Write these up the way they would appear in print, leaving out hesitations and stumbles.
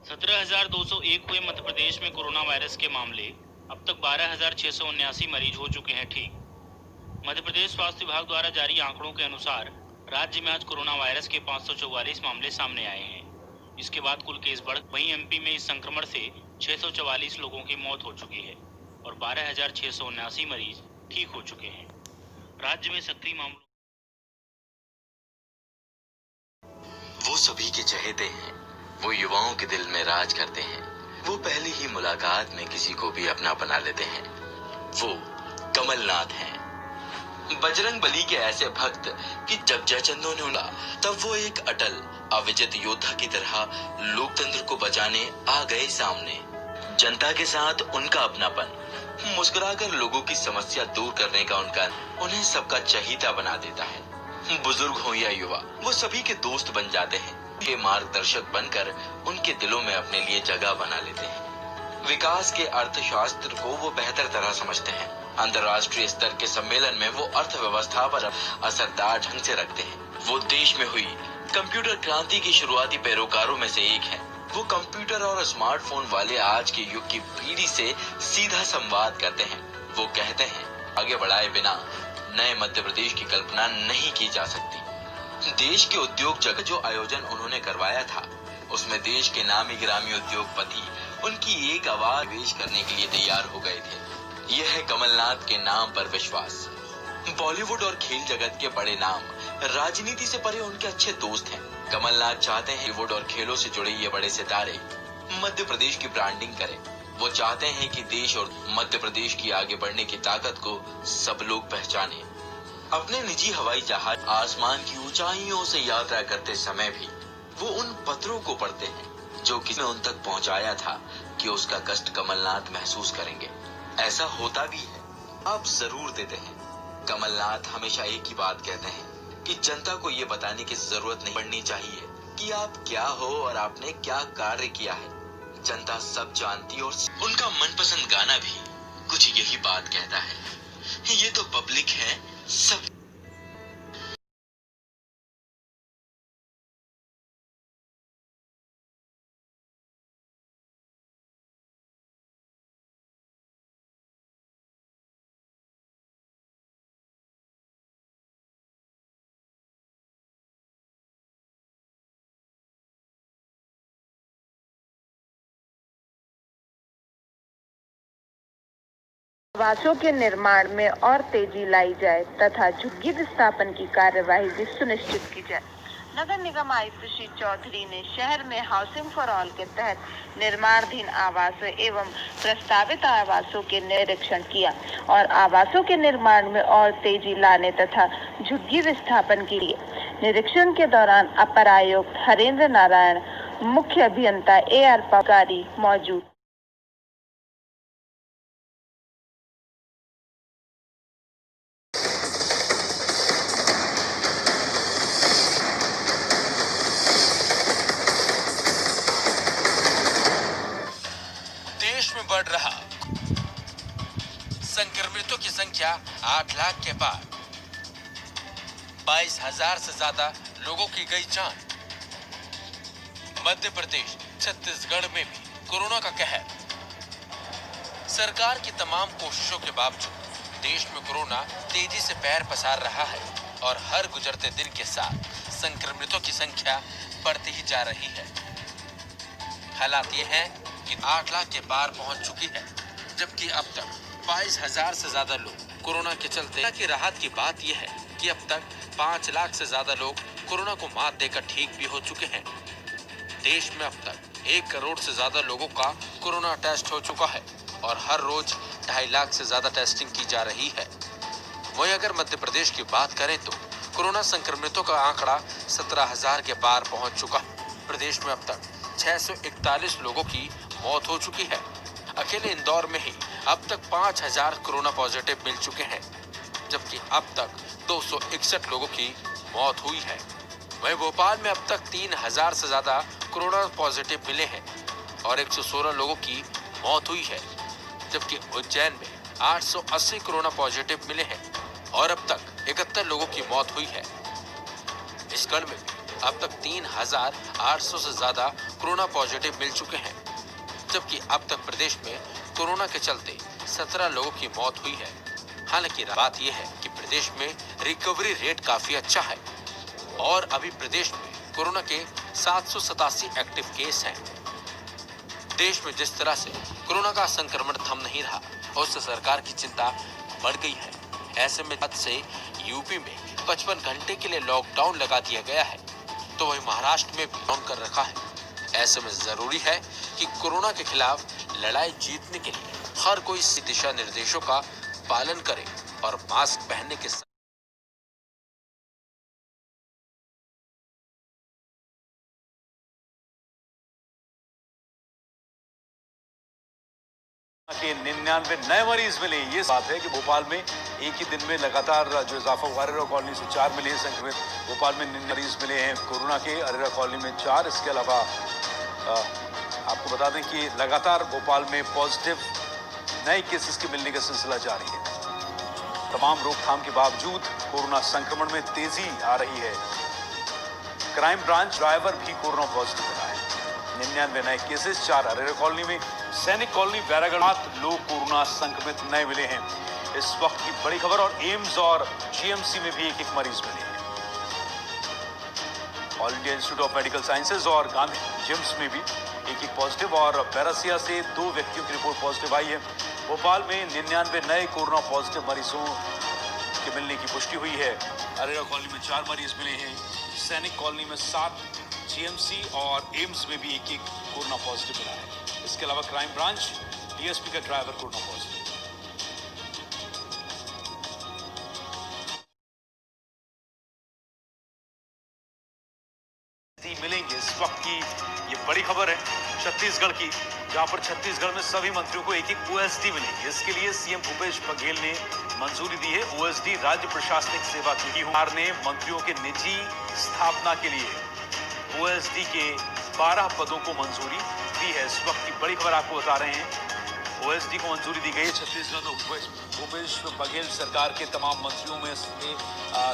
17,201 हुए मध्य प्रदेश में corona virus के मामले। अब तक 12,679 मरीज हो चुके हैं ठीक। मध्य प्रदेश स्वास्थ्य विभाग द्वारा जारी आंकड़ों के अनुसार राज्य में आज कोरोना वायरस के 544 मामले सामने आए हैं। इसके बाद कुल केस बढ़ वहीं एमपी में इस संक्रमण से 644 लोगों की मौत हो चुकी है और 12,679 मरीज ठीक हो चुके हैं। राज्य में सक्रिय मामलों वो सभी के चहेते हैं, वो युवाओं के दिल में राज करते हैं, वो पहली ही मुलाकात में किसी को भी अपना बना लेते हैं। वो कमलनाथ हैं, बजरंग बली के ऐसे भक्त कि जब जयचंदों ने उड़ा तब वो एक अटल अविजित योद्धा की तरह लोकतंत्र को बचाने आ गए सामने। जनता के साथ उनका अपनापन, मुस्कुराकर लोगों की समस्या दूर करने का उनका, उन्हें सबका चहीता बना देता है। बुजुर्ग हो या युवा, वो सभी के दोस्त बन जाते हैं। ये मार्गदर्शक बनकर उनके दिलों में अपने लिए जगह बना लेते हैं। विकास के अर्थशास्त्र को वो बेहतर तरह समझते हैं। अंतर्राष्ट्रीय स्तर के सम्मेलन में वो अर्थव्यवस्था पर असरदार ढंग से रखते हैं। वो देश में हुई कंप्यूटर क्रांति की शुरुआती पैरोकारों में से एक है। वो कंप्यूटर और स्मार्टफोन वाले आज के युग की पीढ़ी से सीधा संवाद करते हैं। वो कहते हैं, आगे बढ़ाए बिना नए मध्य प्रदेश की कल्पना नहीं की जा सकती। देश के उद्योग जगत जो आयोजन उन्होंने करवाया था, उसमें देश के नामी गिरामी उद्योगपति उनकी एक आवाज पेश करने के लिए तैयार हो गए थे। यह है कमलनाथ के नाम पर विश्वास। बॉलीवुड और खेल जगत के बड़े नाम राजनीति से परे उनके अच्छे दोस्त हैं। कमलनाथ चाहते हैं बॉलीवुड और खेलों से जुड़े ये बड़े सितारे मध्य प्रदेश की ब्रांडिंग करें। वो चाहते हैं कि देश और मध्य प्रदेश की आगे बढ़ने की ताकत को सब लोग पहचाने। अपने निजी हवाई जहाज आसमान की ऊंचाइयों से यात्रा करते समय भी वो उन पत्रों को पढ़ते हैं जो किसी ने उन तक पहुंचाया था कि उसका कष्ट कमलनाथ महसूस करेंगे। ऐसा होता भी है, आप जरूर देते हैं। कमलनाथ हमेशा एक ही बात कहते हैं कि जनता को ये बताने की जरूरत नहीं पड़नी चाहिए कि आप क्या हो और आपने क्या कार्य किया है। जनता सब जानती और उनका मनपसंद गाना भी कुछ यही बात कहता है। ये तो पब्लिक है सब। आवासों के निर्माण में और तेजी लाई जाए तथा झुग्गी विस्थापन की कार्यवाही भी सुनिश्चित की जाए। नगर निगम आयुक्त श्री चौधरी ने शहर में हाउसिंग फॉर ऑल के तहत निर्माणाधीन आवासों एवं प्रस्तावित आवासों के निरीक्षण किया और आवासों के निर्माण में और तेजी लाने तथा झुग्गी विस्थापन के लिए निरीक्षण के दौरान अपर आयुक्त हरेंद्र नारायण, मुख्य अभियंता AR पगारी मौजूद। बढ़ रहा संक्रमितों की संख्या 8 लाख के पार, 22,000 से ज्यादा लोगों की गई जान। मध्य प्रदेश छत्तीसगढ़ में भी कोरोना का कहर। सरकार की तमाम कोशिशों के बावजूद देश में कोरोना तेजी से पैर पसार रहा है और हर गुजरते दिन के साथ संक्रमितों की संख्या बढ़ती ही जा रही है। हालात ये है कि 8 लाख के पार पहुंच चुकी है, जबकि अब तक 22,000 से ज्यादा लोग कोरोना के चलते की राहत की बात यह है कि अब तक 5 लाख से ज्यादा लोग कोरोना को मात देकर ठीक भी हो चुके हैं। देश में अब तक 1 करोड़ से ज्यादा लोगों का कोरोना टेस्ट हो चुका है और हर रोज 2.5 लाख से ज्यादा टेस्टिंग की जा रही है। वहीं अगर मध्य प्रदेश की बात करें तो कोरोना संक्रमितों का आंकड़ा 17,000 के पार पहुंच चुका है। प्रदेश में अब तक 641 लोगों की मौत हो चुकी है। अकेले इंदौर में ही अब तक 5,000 कोरोना पॉजिटिव मिल चुके हैं, जबकि अब तक 261 लोगों की मौत हुई है। वहीं भोपाल में अब तक 3,000 से ज्यादा कोरोना पॉजिटिव मिले हैं और 116 लोगों की मौत हुई है, जबकि उज्जैन में 880 कोरोना पॉजिटिव मिले हैं और अब तक 71 लोगों की मौत हुई है। छत्तीसगढ़ में भी अब तक 3,800 से ज्यादा कोरोना पॉजिटिव मिल चुके हैं, जबकि अब तक प्रदेश में कोरोना के चलते 17 लोगों की मौत हुई है। हालांकि बात यह है कि प्रदेश में रिकवरी रेट काफी अच्छा है और अभी प्रदेश में कोरोना के 787 एक्टिव केस हैं। देश में जिस तरह से कोरोना का संक्रमण थम नहीं रहा, उससे सरकार की चिंता बढ़ गई है। ऐसे में आज से यूपी में 55 घंटे के लिए लॉकडाउन लगा दिया गया है, तो वही महाराष्ट्र में भी लॉकडाउन कर रखा है। ऐसे में जरूरी है कि कोरोना के खिलाफ लड़ाई जीतने के लिए हर कोई दिशा निर्देशों का पालन करे और मास्क पहनने के साथ के 99 नए मरीज मिले। ये बात है कि भोपाल में एक ही दिन में लगातार जो इजाफा हुआ, अरेरा कॉलोनी से 4 मिले हैं संक्रमित। भोपाल में 9 मरीज मिले हैं कोरोना के, अरेरा कॉलोनी में 4। इसके अलावा आपको बता दें कि लगातार भोपाल में पॉजिटिव नए केसेस के मिलने का सिलसिला जारी है। तमाम रोकथाम के बावजूद कोरोना संक्रमण में तेजी आ रही है। क्राइम ब्रांच ड्राइवर भी कोरोना पॉजिटिव बना है। 99 नए केसेस, 4 अरेरा कॉलोनी में, सैनिक कॉलोनी बैरागढ़ 7 लोग कोरोना संक्रमित नए मिले हैं। इस वक्त की बड़ी खबर। और एम्स और जीएमसी में भी एक मरीज मिले हैं। All India institute of medical sciences और गांधी जिम्स में भी एक पॉजिटिव और बैरासिया से 2 व्यक्तियों की रिपोर्ट पॉजिटिव आई है। भोपाल में 99 नए कोरोना पॉजिटिव मरीजों के मिलने की पुष्टि हुई है। अरेरा कॉलोनी में 4 मरीज मिले हैं, सैनिक कॉलोनी में 7, जीएमसी और एम्स में भी एक कोरोना पॉजिटिव मिला है। इसके अलावा क्राइम ब्रांच डीएसपी का ड्राइवर कोरोना पॉजिटिव। मिलेंगे इस वक्त की ये बड़ी खबर है छत्तीसगढ़ की, जहां पर छत्तीसगढ़ में सभी मंत्रियों को एक ओएसडी मिलेगी। इसके लिए सीएम भूपेश बघेल ने मंजूरी दी है। ओएसडी राज्य प्रशासनिक सेवा की सरकार ने मंत्रियों के निजी स्थापना के लिए ओएसडी के 12 पदों को मंजूरी दी है। इस वक्त की बड़ी खबर आपको बता रहे हैं, ओएसडी को मंजूरी दी गई है। छत्तीसगढ़ में भूपेश बघेल सरकार के तमाम मंत्रियों में से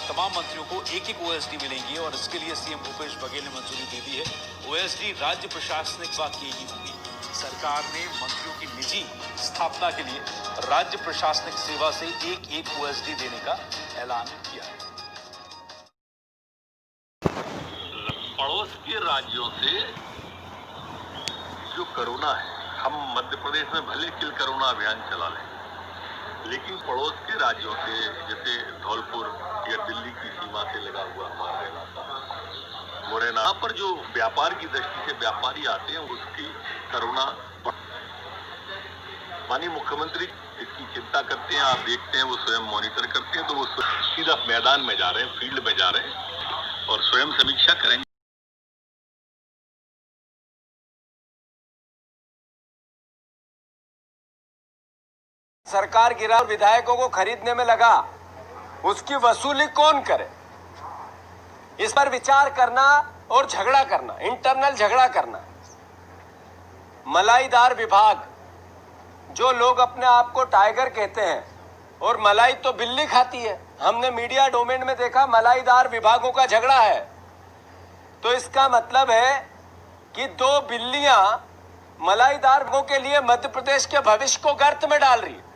तमाम मंत्रियों को एक ओएसडी मिलेंगी और इसके लिए सीएम भूपेश बघेल ने मंजूरी दे दी है। ओएसडी राज्य प्रशासनिक सेवा की होंगी। सरकार ने मंत्रियों की निजी स्थापना के लिए राज्य प्रशासनिक सेवा से एक ओएसडी देने का ऐलान किया है। पड़ोस के राज्यों से जो कोरोना है, हम मध्य प्रदेश में भले किल कोरोना अभियान चला लें, लेकिन पड़ोस के राज्यों से जैसे धौलपुर या दिल्ली की सीमा से लगा हुआ हमारा इलाका मुरैना, यहाँ पर जो व्यापार की दृष्टि से व्यापारी आते हैं, उसकी कोरोना माननीय मुख्यमंत्री इसकी चिंता करते हैं। आप देखते हैं वो स्वयं मॉनिटर करते हैं, तो वो सीधा मैदान में जा रहे हैं, फील्ड में जा रहे हैं और स्वयं समीक्षा करेंगे। सरकार गिरा, विधायकों को खरीदने में लगा, उसकी वसूली कौन करे? इस पर विचार करना और झगड़ा करना, इंटरनल झगड़ा करना। मलाईदार विभाग, जो लोग अपने आप को टाइगर कहते हैं, और मलाई तो बिल्ली खाती है। हमने मीडिया डोमेन में देखा मलाईदार विभागों का झगड़ा है। तो इसका मतलब है कि 2 बिल्लियां मलाईदार विभागों के लिए मध्य प्रदेश के भविष्य को गर्त में डाल रही है।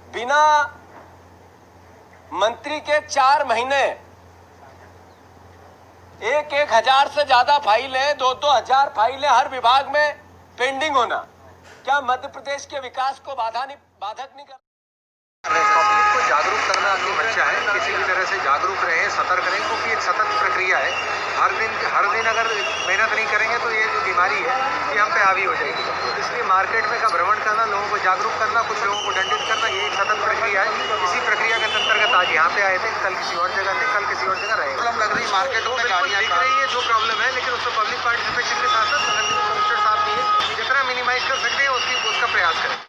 बिना मंत्री के 4 महीने 1,000 से ज्यादा फाइलें, 2-2 हजार फाइलें हर विभाग में पेंडिंग होना, क्या मध्य प्रदेश के विकास को बाधक नहीं कर? पब्लिक को जागरूक करना की मंशा है। किसी भी तरह से जागरूक रहें, सतर्क रहें, क्योंकि एक सतत प्रक्रिया है। हर दिन अगर मेहनत नहीं करेंगे तो ये जो बीमारी है ये हम पे हावी हो जाएगी। इसलिए मार्केट में का भ्रमण करना, लोगों को जागरूक करना, कुछ लोगों को दंडित करना, ये एक सतत प्रक्रिया है। इसी प्रक्रिया के अंतर्गत आज यहाँ पे आए थे, कल किसी और जगह थे, कल किसी और जगह रहे। प्रॉब्लम लग रही मार्केट में दिख रही है जो प्रॉब्लम है, लेकिन उसको पब्लिक पार्टिसिपेशन के साथ साथ कमिश्नर साहब भी है, जितना मिनिमाइज कर सकते हैं उसका प्रयास करें।